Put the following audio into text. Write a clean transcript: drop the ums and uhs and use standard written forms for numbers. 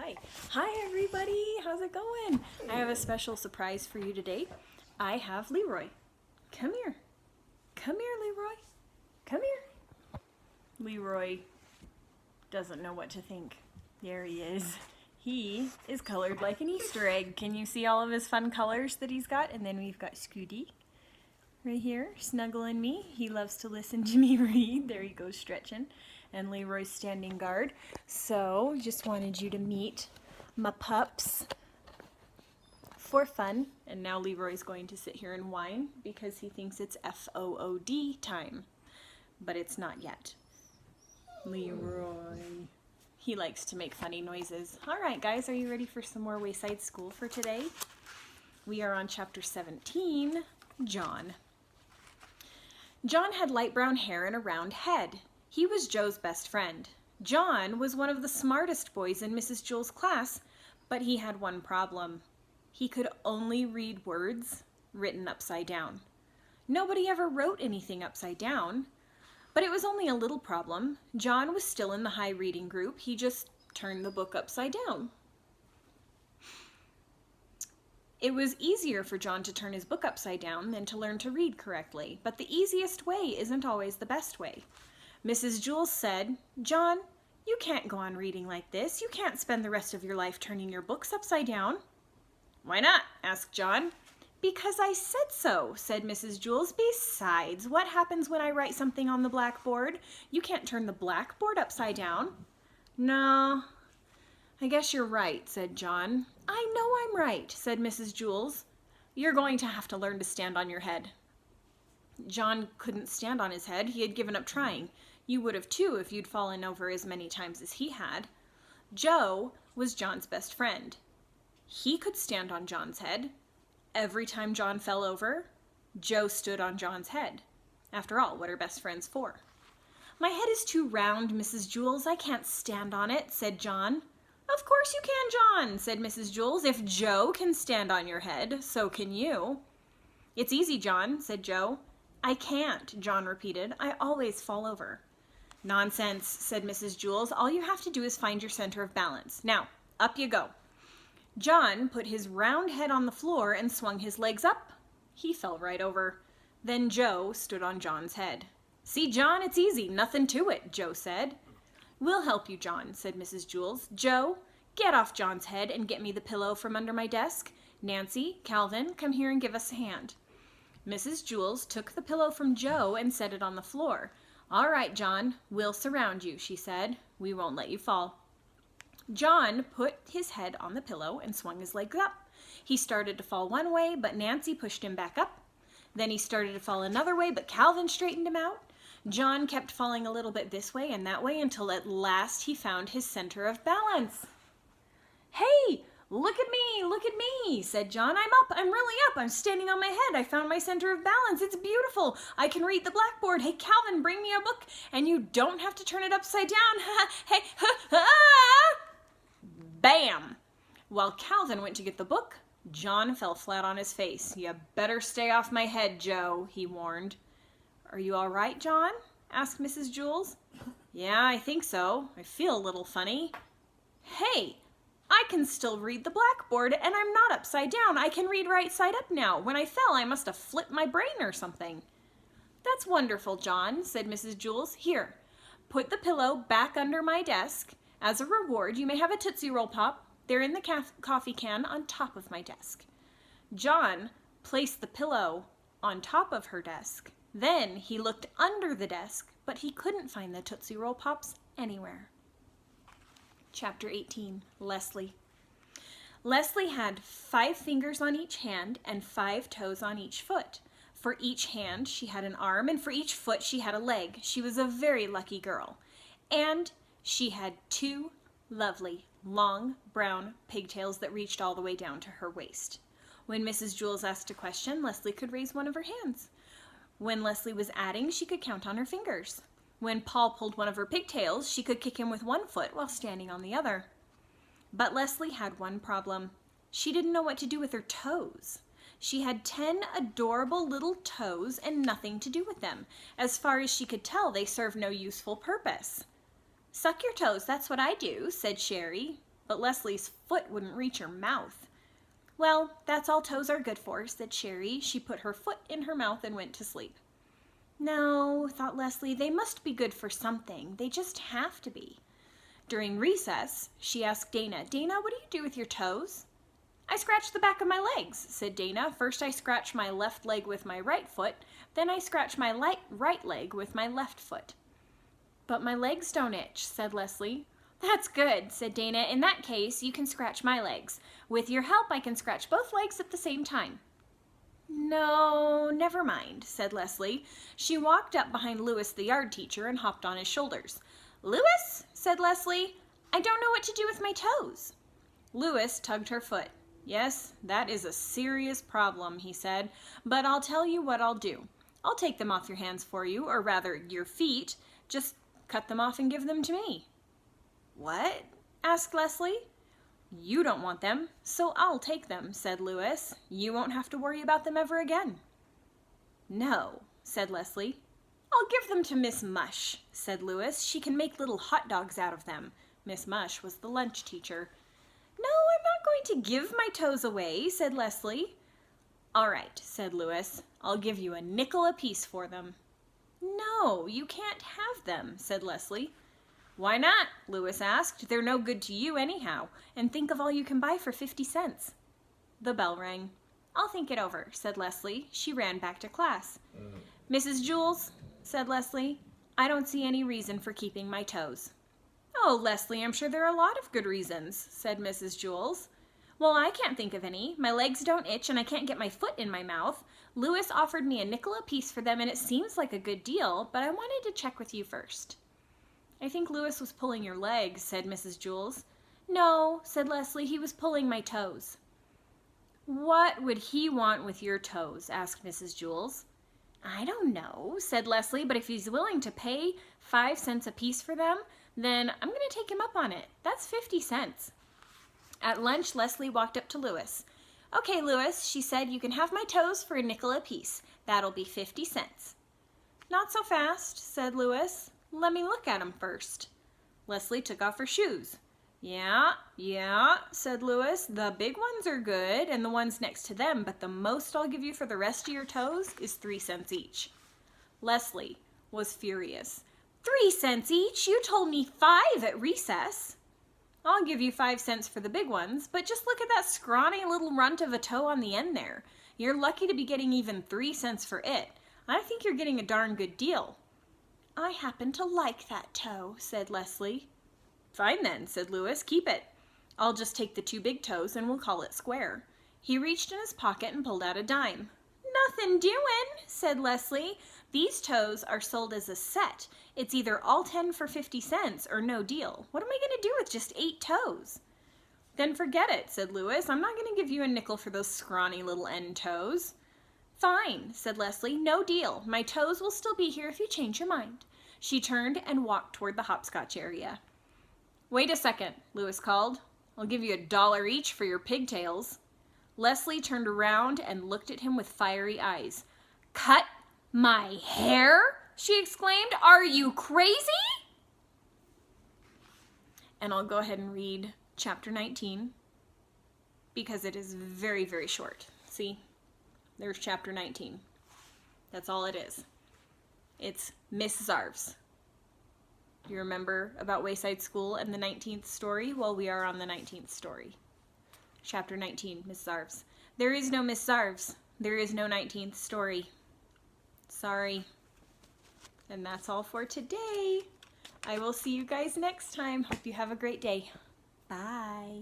Hi. Hi, everybody. How's it going? I have a special surprise for you today. I have Leroy. Come here. Come here, Leroy. Come here. Leroy doesn't know what to think. There he is. He is colored like an Easter egg. Can you see all of his fun colors that he's got? And then we've got Scooty right here, snuggling me. He loves to listen to me read. There he goes, stretching. And Leroy's standing guard. So, just wanted you to meet my pups for fun. And now Leroy's going to sit here and whine because he thinks it's FOOD time. But it's not yet. Leroy. He likes to make funny noises. Alright guys, are you ready for some more Wayside School for today? We are on chapter 17, John. John had light brown hair and a round head. He was Joe's best friend. John was one of the smartest boys in Mrs. Jewell's class, but he had one problem. He could only read words written upside down. Nobody ever wrote anything upside down, but it was only a little problem. John was still in the high reading group. He just turned the book upside down. It was easier for John to turn his book upside down than to learn to read correctly, but the easiest way isn't always the best way. Mrs. Jewell said, "John, you can't go on reading like this. You can't spend the rest of your life turning your books upside down." "Why not?" asked John. "Because I said so," said Mrs. Jewell. "Besides, what happens when I write something on the blackboard? You can't turn the blackboard upside down." "No, I guess you're right," said John. "I know I'm right," said Mrs. Jewell. "You're going to have to learn to stand on your head." John couldn't stand on his head. He had given up trying. You would have too if you'd fallen over as many times as he had. Joe was John's best friend. He could stand on John's head. Every time John fell over, Joe stood on John's head. After all, what are best friends for? "My head is too round, Mrs. Jewell. I can't stand on it," said John. "Of course you can, John," said Mrs. Jewell. "If Joe can stand on your head, so can you." "It's easy, John," said Joe. "I can't," John repeated. "I always fall over." "Nonsense," said Mrs. Jewell. "All you have to do is find your center of balance. Now, up you go." John put his round head on the floor and swung his legs up. He fell right over. Then Joe stood on John's head. "See, John, it's easy. Nothing to it," Joe said. "We'll help you, John," said Mrs. Jewell. "Joe, get off John's head and get me the pillow from under my desk. Nancy, Calvin, come here and give us a hand." Mrs. Jewell took the pillow from Joe and set it on the floor. "All right, John, we'll surround you," she said. "We won't let you fall." John put his head on the pillow and swung his legs up. He started to fall one way, but Nancy pushed him back up. Then he started to fall another way, but Calvin straightened him out. John kept falling a little bit this way and that way until at last he found his center of balance. "Hey, look at me," said John. "I'm up, I'm really up. I'm standing on my head. I found my center of balance. It's beautiful. I can read the blackboard. Hey, Calvin, bring me a book, and you don't have to turn it upside down." Hey, bam! While Calvin went to get the book, John fell flat on his face. "You better stay off my head, Joe," he warned. "Are you all right, John?" asked Mrs. Jewell. "Yeah, I think so. I feel a little funny." "Hey, I can still read the blackboard, and I'm not upside down. I can read right side up now. When I fell, I must have flipped my brain or something." "That's wonderful, John," said Mrs. Jewell. "Here, put the pillow back under my desk. As a reward, you may have a Tootsie Roll Pop. They're in the coffee can on top of my desk." John placed the pillow on top of her desk. Then he looked under the desk, but he couldn't find the Tootsie Roll Pops anywhere. Chapter 18, Leslie. Leslie had 5 fingers on each hand and 5 toes on each foot. For each hand, she had an arm, and for each foot, she had a leg. She was a very lucky girl. And she had 2 lovely, long, brown pigtails that reached all the way down to her waist. When Mrs. Jewell asked a question, Leslie could raise one of her hands. When Leslie was adding, she could count on her fingers. When Paul pulled one of her pigtails, she could kick him with one foot while standing on the other. But Leslie had one problem. She didn't know what to do with her toes. She had 10 adorable little toes and nothing to do with them. As far as she could tell, they served no useful purpose. "Suck your toes, that's what I do," said Sherry. but Leslie's foot wouldn't reach her mouth. Well, that's all toes are good for, said Sherry. She put her foot in her mouth and went to sleep. No, thought Leslie, they must be good for something. They just have to be. During recess, she asked Dana, Dana, what do you do with your toes? I scratch the back of my legs, said Dana. First I scratch my left leg with my right foot, then I scratch my right leg with my left foot. But my legs don't itch, said Leslie. That's good, said Dana. In that case, you can scratch my legs. With your help, I can scratch both legs at the same time. No, never mind, said Leslie. She walked up behind Louis, the yard teacher, and hopped on his shoulders. Louis, said Leslie, I don't know what to do with my toes. Louis tugged her foot. Yes, that is a serious problem, he said, but I'll tell you what I'll do. I'll take them off your hands for you, or rather, your feet. Just cut them off and give them to me. What? Asked Leslie. You don't want them, so I'll take them, said Louis. You won't have to worry about them ever again. No, said Leslie. I'll give them to Miss Mush, said Louis. She can make little hot dogs out of them. Miss Mush was the lunch teacher. No, I'm not going to give my toes away, said Leslie. All right, said Louis. I'll give you a nickel apiece for them. No, you can't have them, said Leslie. Why not? Louis asked. They're no good to you anyhow, and think of all you can buy for 50 cents. The bell rang. I'll think it over, said Leslie. She ran back to class. Mrs. Jules, said Leslie, I don't see any reason for keeping my toes. Oh, Leslie, I'm sure there are a lot of good reasons, said Mrs. Jules. Well, I can't think of any. My legs don't itch and I can't get my foot in my mouth. Louis offered me a nickel apiece for them and it seems like a good deal, but I wanted to check with you first. I think Louis was pulling your legs, said Mrs. Jules. No, said Leslie, he was pulling my toes. What would he want with your toes? Asked Mrs. Jules. I don't know, said Leslie, but if he's willing to pay 5 cents a piece for them, then I'm going to take him up on it. That's 50 cents. At lunch, Leslie walked up to Louis. Okay, Louis, she said, you can have my toes for a nickel apiece. That'll be 50 cents. Not so fast, said Louis. Let me look at 'em first. Leslie took off her shoes. Yeah, said Louis. The big ones are good and the ones next to them, but the most I'll give you for the rest of your toes is 3 cents each. Leslie was furious. 3 cents each? You told me 5 at recess. I'll give you 5 cents for the big ones, but just look at that scrawny little runt of a toe on the end there. You're lucky to be getting even 3 cents for it. I think you're getting a darn good deal. I happen to like that toe, said Leslie. Fine then, said Louis. Keep it. I'll just take the 2 big toes and we'll call it square. He reached in his pocket and pulled out a dime. Nothing doing, said Leslie. These toes are sold as a set. It's either all 10 for 50 cents or no deal. What am I going to do with just 8 toes? Then forget it, said Louis. I'm not going to give you a nickel for those scrawny little end toes. Fine, said Leslie. No deal. My toes will still be here if you change your mind. She turned and walked toward the hopscotch area. Wait a second, Louis called. I'll give you $1 each for your pigtails. Leslie turned around and looked at him with fiery eyes. Cut my hair? She exclaimed. Are you crazy? And I'll go ahead and read chapter 19 because it is very, very short. See, there's chapter 19. That's all it is. It's Miss Zarves. Do you remember about Wayside School and the 19th story? Well, we are on the 19th story. Chapter 19, Miss Zarves. There is no Miss Zarves. There is no 19th story. Sorry. And that's all for today. I will see you guys next time. Hope you have a great day. Bye.